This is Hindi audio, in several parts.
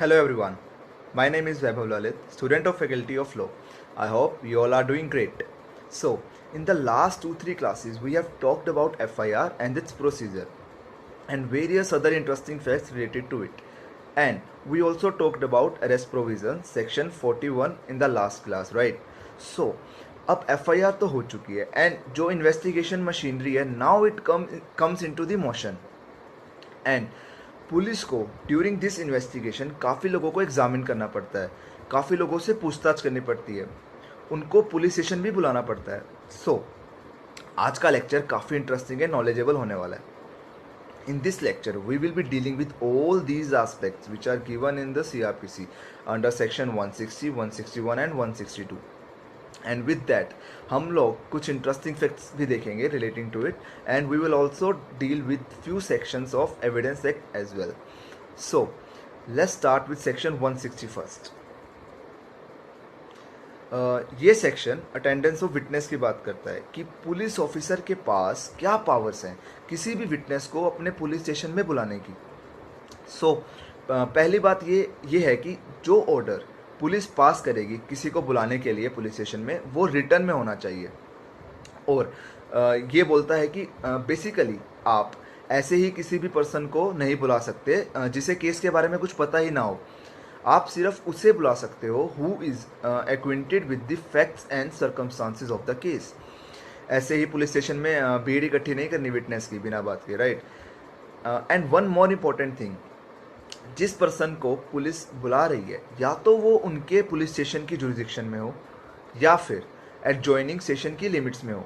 Hello everyone. My name is Vaibhav Lalit, student of Faculty of Law. I hope you all are doing great. So, in the last 2-3 classes, we have talked about FIR and its procedure and various other interesting facts related to it. And we also talked about arrest provision section 41 in the last class, right? So, अब FIR तो हो चुकी है एंड जो इन्वेस्टिगेशन मशीनरी है now it comes into the motion and police को ड्यूरिंग दिस इन्वेस्टिगेशन काफ़ी लोगों को एग्जामिन करना पड़ता है, काफ़ी लोगों से पूछताछ करनी पड़ती है, उनको पुलिस स्टेशन भी बुलाना पड़ता है. सो आज का लेक्चर काफ़ी इंटरेस्टिंग है, नॉलेजेबल होने वाला है. In this lecture, we will be dealing with all these aspects which are given in the CRPC under section 160, 161 and 162. And with that, हम लोग कुछ interesting facts भी देखेंगे relating to it, and we will also deal with few sections of Evidence Act as well. So, let's start with section 160 first. ये सेक्शन अटेंडेंस ऑफ विटनेस की बात करता है कि पुलिस ऑफिसर के पास क्या पावर्स हैं किसी भी विटनेस को अपने पुलिस स्टेशन में बुलाने की. सो पहली बात ये है कि जो ऑर्डर पुलिस पास करेगी किसी को बुलाने के लिए पुलिस स्टेशन में, वो रिटर्न में होना चाहिए. और ये बोलता है कि बेसिकली आप ऐसे ही किसी भी पर्सन को नहीं बुला सकते जिसे केस के बारे में कुछ पता ही ना हो. आप सिर्फ उसे बुला सकते हो who is acquainted with the facts and circumstances of the case. ऐसे ही पुलिस स्टेशन में भीड़ इकट्ठी नहीं करनी विटनेस की बिना बात के, right. And one more important thing, जिस पर्सन को पुलिस बुला रही है या तो वो उनके पुलिस स्टेशन की जुरिडिक्शन में हो या फिर एडजॉइनिंग स्टेशन की लिमिट्स में हो.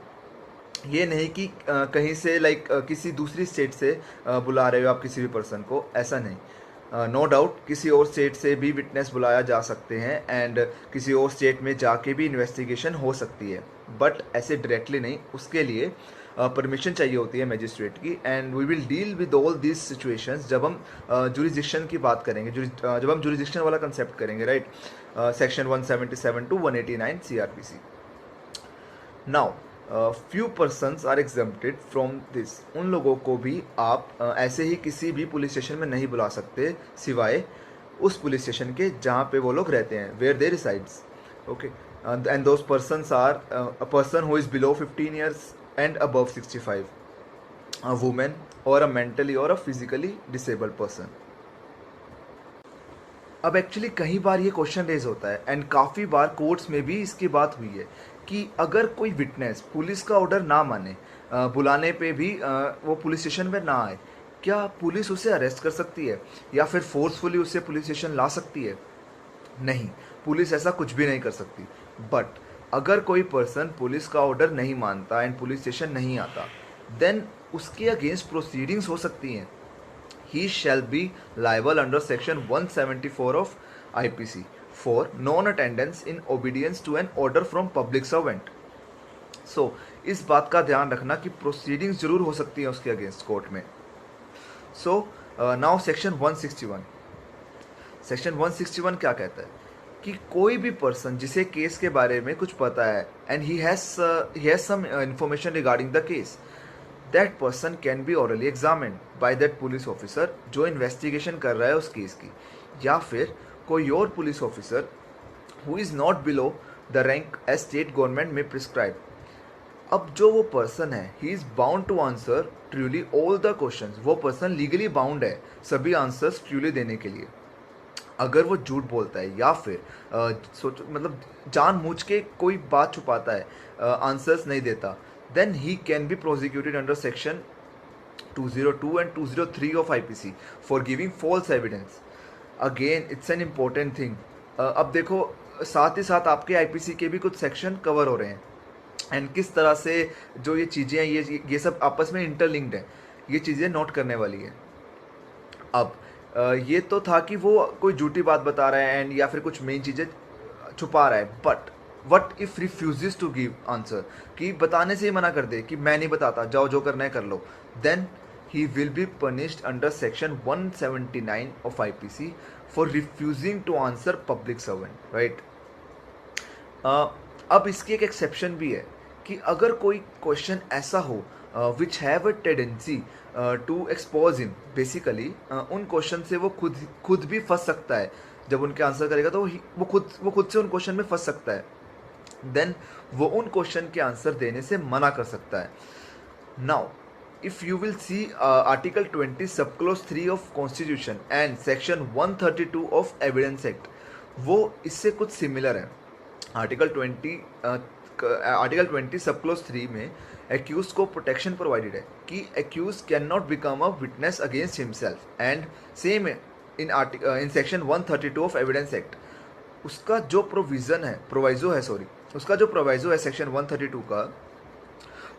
ये नहीं कि कहीं से किसी दूसरी स्टेट से बुला रहे हो आप किसी भी पर्सन को, ऐसा नहीं. नो डाउट किसी और स्टेट से भी विटनेस बुलाया जा सकते हैं एंड किसी और स्टेट में जाके भी इन्वेस्टिगेशन हो सकती है, बट ऐसे डायरेक्टली नहीं. उसके लिए परमिशन चाहिए होती है मैजिस्ट्रेट की. And we will deal with all this situations जब हम जुरिडिक्शन की बात करेंगे, जब हम जुरिडिक्शन वाला कंसेप्ट करेंगे, right. Section 177 to 189 CRPC. Now few persons are exempted from this. उन लोगों को भी आप ऐसे ही किसी भी पुलिस स्टेशन में नहीं बुला सकते सिवाय उस पुलिस स्टेशन के जहाँ पे वो लोग रहते हैं, where they resides. Okay. And those persons are a person who is below 15 years and above 65, a woman or a mentally or a physically disabled person. अब एक्चुअली कई बार ये क्वेश्चन रेज होता है एंड काफ़ी बार कोर्ट्स में भी इसकी बात हुई है कि अगर कोई विटनेस पुलिस का ऑर्डर ना माने, बुलाने पे भी वो पुलिस स्टेशन में ना आए, क्या पुलिस उसे अरेस्ट कर सकती है या फिर फोर्सफुली उसे पुलिस स्टेशन ला सकती है? नहीं, पुलिस ऐसा कुछ भी नहीं कर सकती. बट अगर कोई पर्सन पुलिस का ऑर्डर नहीं मानता एंड पुलिस स्टेशन नहीं आता, देन उसके अगेंस्ट प्रोसीडिंग्स हो सकती हैं. He shall be liable under section 174 of IPC for non-attendance in obedience to an order from public servant. So, इस बात का ध्यान रखना कि प्रोसीडिंग्स जरूर हो सकती हैं उसके अगेंस्ट कोर्ट में. So now section 161. सेक्शन 161 क्या कहता है कि कोई भी पर्सन जिसे केस के बारे में कुछ पता है and he has some information regarding the case, that person can be orally examined by that police officer जो इन्वेस्टिगेशन कर रहा है उस केस की, या फिर कोई और police officer who is not below the rank as state government may prescribe. अब जो वो पर्सन है he is bound to answer truly all the questions. वो पर्सन लीगली बाउंड है सभी आंसर्स ट्रूली देने के लिए. अगर वो झूठ बोलता है या फिर मतलब जानबूझ के कोई बात छुपाता है, आंसर्स नहीं देता, then he can be prosecuted under section 202 and 203 of IPC for giving false evidence. Again, it's an important thing. अब देखो साथ ही साथ आपके IPC के भी कुछ सेक्शन कवर हो रहे हैं एंड किस तरह से जो ये चीज़ें हैं ये सब आपस में इंटरलिंक्ड हैं. ये चीज़ें नोट करने वाली है. अब ये तो था कि वो कोई झूठी बात बता रहा है एंड या फिर कुछ मेन चीज़ें छुपा रहा है, but what if refuses to give answer, कि बताने से ही मना कर दे कि मैं नहीं बताता, जाओ जो करना है कर लो, then he will be punished under section 179 of IPC for refusing to answer public servant, right. अब इसकी एक एक्सेप्शन भी है कि अगर कोई क्वेश्चन ऐसा हो which have a tendency to expose him, basically उन क्वेश्चन से वो खुद भी फंस सकता है। जब उनके आंसर करेगा तो वो खुद से उन क्वेश्चन में फंस सकता है, देन वो उन क्वेश्चन के आंसर देने से मना कर सकता है। Now if you will see article 20 subclause 3 of constitution and section 132 of evidence act, वो इससे कुछ सिमिलर है। आर्टिकल 20 सबक्लोज 3 में एक्यूज को प्रोटेक्शन प्रोवाइडेड है कि accuse can not become a witness against himself, and same in section 132 of evidence act उसका जो प्रोवाइजो है सेक्शन 132 का,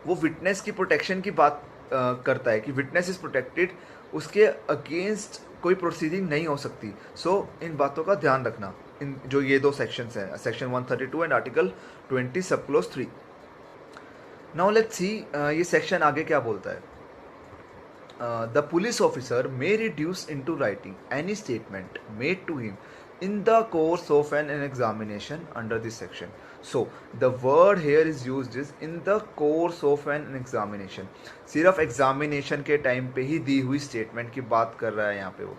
वो विटनेस की प्रोटेक्शन की बात करता है कि विटनेस इज प्रोटेक्टेड, उसके अगेंस्ट कोई प्रोसीडिंग नहीं हो सकती। इन बातों का ध्यान रखना, इन जो ये दो सेक्शंस हैं, section 132 and article 20 subclause 3। Now let's see ये सेक्शन आगे क्या बोलता है। The police officer may reduce into writing any statement made to him in the course of an examination under this section. So the word here is used is in the course of an examination. सिर्फ examination के टाइम पे ही दी हुई statement की बात कर रहा है यहाँ पे वो।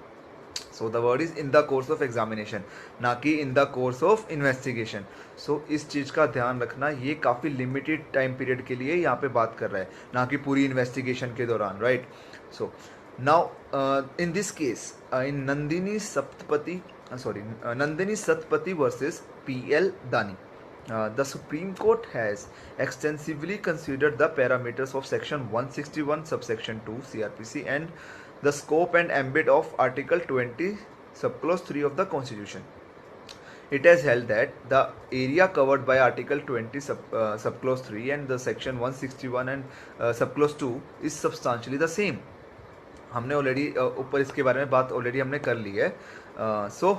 So the word is in the course of examination, ना कि in the course of investigation. So इस चीज़ का ध्यान रखना, ये काफ़ी लिमिटेड टाइम पीरियड के लिए यहाँ पे बात कर रहा है, ना कि पूरी इन्वेस्टिगेशन के दौरान, right. So now in this case in Nandini Satpathy versus P.L. Dani. The Supreme Court has extensively considered the parameters of Section 161 subsection 2 CRPC and the scope and ambit of Article 20 subclause 3 of the Constitution. It has held that the area covered by Article 20 subclause 3 and the Section 161 and subclause 2 is substantially the same. हमने ऑलरेडी ऊपर इसके बारे में बात ऑलरेडी हमने कर ली है। सो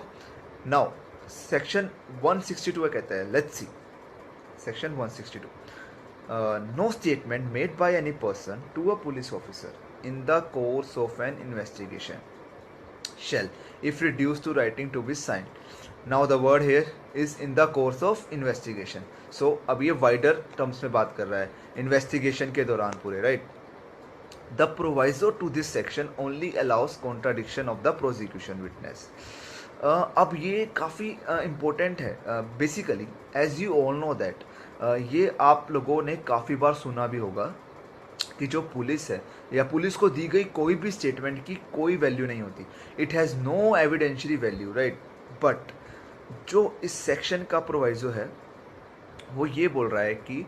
नाउ सेक्शन 162 कहता है, let's see section 162, no statement made by any person to a police officer in the course of an investigation shall if reduced to writing to be signed. Now the word here is in the course of investigation. So अब ये wider terms में बात कर रहा है investigation के दौरान पूरे, right? The proviso to this section only allows contradiction of the prosecution witness. अब ये काफ़ी इम्पोर्टेंट है। Basically as you all know that, ये आप लोगों ने काफ़ी बार सुना भी होगा कि जो पुलिस है या पुलिस को दी गई कोई भी स्टेटमेंट की कोई वैल्यू नहीं होती, it has no evidentiary value, right. But जो इस सेक्शन का प्रोवाइजो है वो ये बोल रहा है कि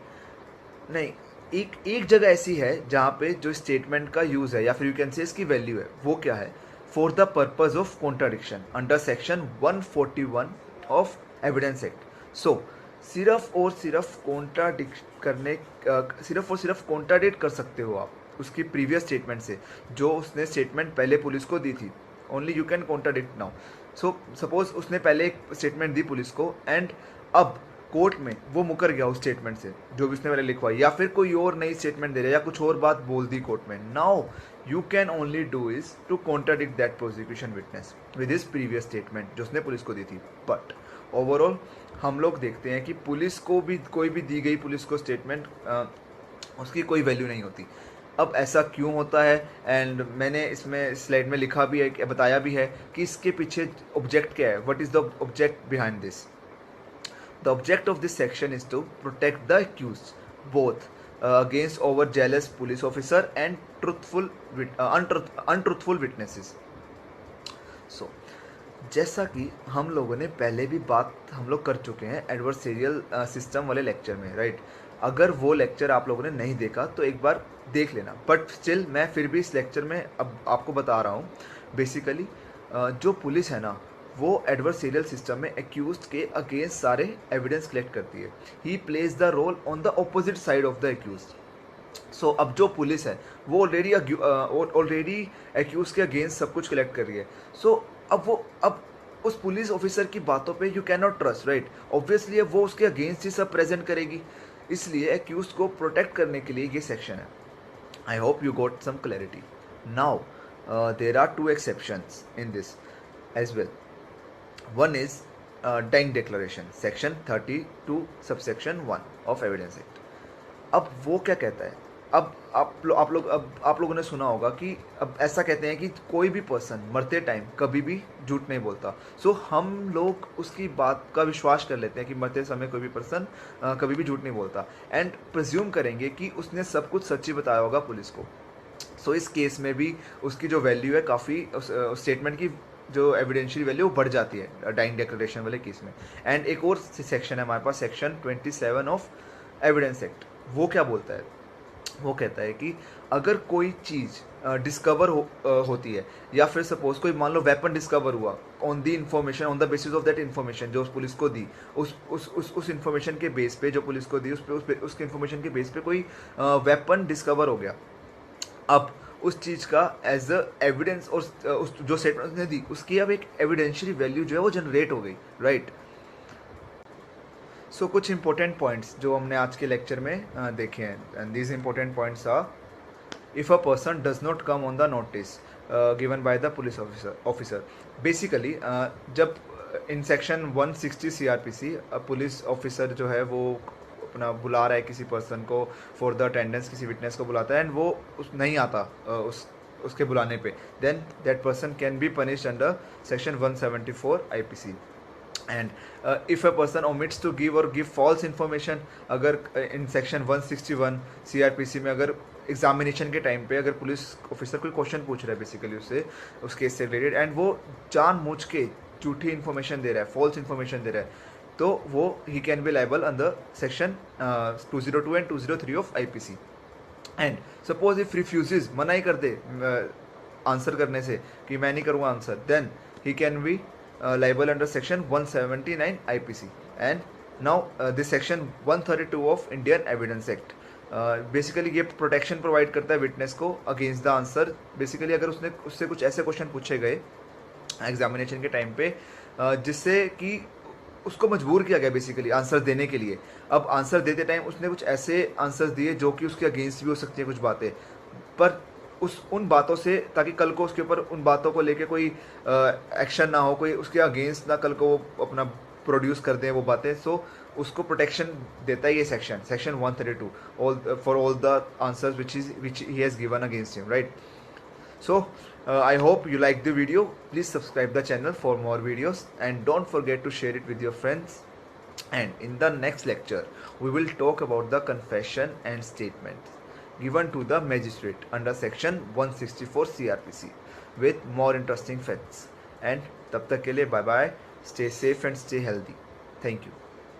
नहीं, एक जगह ऐसी है जहाँ पे जो स्टेटमेंट का यूज़ है या फिर यू कैन से इसकी वैल्यू है, वो क्या है, for the purpose of contradiction under section 141 of evidence act. So सिर्फ और सिर्फ कॉन्ट्राडिक्ट कर सकते हो आप उसकी प्रीवियस स्टेटमेंट से, जो उसने स्टेटमेंट पहले पुलिस को दी थी, only you can contradict now. So suppose उसने पहले एक स्टेटमेंट दी पुलिस को एंड अब कोर्ट में वो मुकर गया उस स्टेटमेंट से जो भी उसने पहले लिखवाई, या फिर कोई और नई स्टेटमेंट दे रहा है या कुछ और बात बोल दी कोर्ट में, now you can only do is to contradict that prosecution witness with his previous statement जो उसने पुलिस को दी थी। बट ओवरऑल हम लोग देखते हैं कि पुलिस को भी कोई भी दी गई पुलिस को स्टेटमेंट उसकी कोई वैल्यू नहीं होती। अब ऐसा क्यों होता है, एंड मैंने इसमें स्लाइड में लिखा भी है, बताया भी है कि इसके पीछे ऑब्जेक्ट क्या है, what is the object behind this. The object of this section is to protect the accused both against overzealous police officer and untruthful witnesses. So जैसा कि हम लोगों ने पहले भी बात हम लोग कर चुके हैं एडवर्सेरियल सिस्टम वाले लेक्चर में, राइट। अगर वो लेक्चर आप लोगों ने नहीं देखा तो एक बार देख लेना, बट स्टिल मैं फिर भी इस लेक्चर में अब आपको बता रहा हूँ। बेसिकली जो पुलिस है ना, वो एडवर्सेरियल सिस्टम में एक्यूज्ड के अगेंस्ट सारे एविडेंस कलेक्ट करती है। He plays the role on the opposite side of the accused. So अब जो पुलिस है वो ऑलरेडी एक्यूज के अगेंस्ट सब कुछ कलेक्ट कर रही है। सो अब उस पुलिस ऑफिसर की बातों पे you can not trust, right. Obviously वो उसके अगेंस्ट ही सब प्रेजेंट करेगी, इसलिए एक्यूज को प्रोटेक्ट करने के लिए ये सेक्शन है। I hope you got some clarity now. There are 2 exceptions in this as well. One is Dying Declaration, section 32 subsection 1 of Evidence Act. अब वो क्या कहता है अब आप लोगों ने सुना होगा कि अब ऐसा कहते हैं कि कोई भी पर्सन मरते टाइम कभी भी झूठ नहीं बोलता। सो हम लोग उसकी बात का विश्वास कर लेते हैं कि मरते समय कोई भी पर्सन कभी भी झूठ नहीं बोलता, एंड प्रिज्यूम करेंगे कि उसने सब कुछ सच ही बताया होगा पुलिस को। सो इस केस में भी उसकी जो वैल्यू है काफ़ी, उस स्टेटमेंट की जो एविडेंशियल वैल्यू वो बढ़ जाती है डाइंग डिक्लेरेशन वाले केस में। एंड एक और सेक्शन है हमारे पास, सेक्शन 27 ऑफ एविडेंस एक्ट। वो क्या बोलता है? वो कहता है कि अगर कोई चीज़ डिस्कवर होती है, या फिर सपोज कोई मान लो वेपन डिस्कवर हुआ on the information, on the basis of that information जो पुलिस को दी, उस इंफॉर्मेशन के बेस पे जो पुलिस को दी, उसके इंफॉर्मेशन के बेस पे कोई वेपन डिस्कवर हो गया। अब उस चीज़ का एज अ एविडेंस, और उस जो स्टेटमेंट उसने दी उसकी अब एक एविडेंशियल वैल्यू जो है वो जनरेट हो गई, राइट। सो कुछ इंपॉर्टेंट पॉइंट्स जो हमने आज के लेक्चर में देखे हैं, and these important points are: if a person does not come on the notice given by the police officer, basically जब in section 160 CrPC police officer जो है वो अपना बुला रहा है किसी पर्सन को फॉर द अटेंडेंस, किसी विटनेस को बुलाता है, एंड वो नहीं आता उसके बुलाने पे, then that person can be punished under section 174 IPC. And if a person omits to give or give false information, अगर इन सेक्शन 161 सीआरपीसी में अगर एग्जामिनेशन के टाइम पे अगर पुलिस ऑफिसर कोई क्वेश्चन पूछ रहा है बेसिकली उससे उस केस से रिलेटेड, एंड वो जानबूझ के झूठी इन्फॉर्मेशन दे रहा है, फॉल्स इन्फॉर्मेशन दे रहा है, तो वो ही can be liable under section 202 and 203 of IPC. And suppose if refuses, मना ही कर दे आंसर करने से कि मैं नहीं करूँगा answer, then he can be liable under section 179 IPC. And now this section 132 of Indian Evidence Act basically ये प्रोटेक्शन प्रोवाइड करता है विटनेस को अगेंस्ट द आंसर। बेसिकली अगर उससे कुछ ऐसे क्वेश्चन पूछे गए एग्जामिनेशन के टाइम पे जिससे कि उसको मजबूर किया गया बेसिकली आंसर देने के लिए। अब आंसर देते टाइम उसने कुछ ऐसे आंसर्स दिए जो कि उसके अगेंस्ट भी हो सकती है कुछ बातें, पर उन बातों से, ताकि कल को उसके ऊपर उन बातों को लेके कोई एक्शन ना हो, कोई उसके अगेंस्ट ना कल को वो अपना प्रोड्यूस कर दें वो बातें। सो उसको प्रोटेक्शन देता है ये section 132 all for all the answers which he has given against him, right. So I hope you like the video. Please subscribe the channel for more videos, and don't forget to share it with your friends. And in the next lecture we will talk about the confession and statement given to the magistrate under section 164 CRPC with more interesting facts. And tab tak ke liye bye bye, stay safe and stay healthy. Thank you.